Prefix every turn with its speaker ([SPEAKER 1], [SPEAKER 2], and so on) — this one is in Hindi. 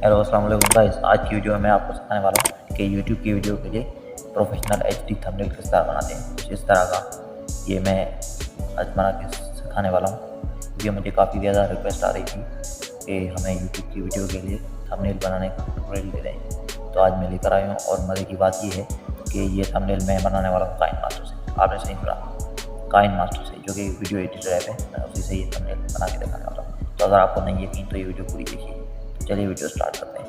[SPEAKER 1] हेलो अस्सलाम वालेकुम गाइस। आज की वीडियो में मैं आपको सिखाने वाला हूँ कि YouTube की वीडियो के लिए प्रोफेशनल HD थंबनेल किस तरह बनाते हैं। इस तरह का ये मैं आज बना के सिखाने वाला हूँ। ये मुझे काफ़ी ज़्यादा रिक्वेस्ट आ रही थी कि हमें YouTube की वीडियो के लिए थंबनेल बनाने का ट्यूटोरियल दे दें, तो आज मैं लेकर आया हूँ। और मज़े की बात ये है कि ये थंबनेल मैं बनाने वाला हूँ काइन मास्टर से। आपने सही सुना, काइन मास्टर से, जो कि वीडियो एडिटर ऐप है। मैं उसी से ये थंबनेल बना के दिखाने वाला हूँ। तो अगर आपको नहीं यकीन तो ये वीडियो पूरी देखिए। चलिए वीडियो स्टार्ट करते हैं।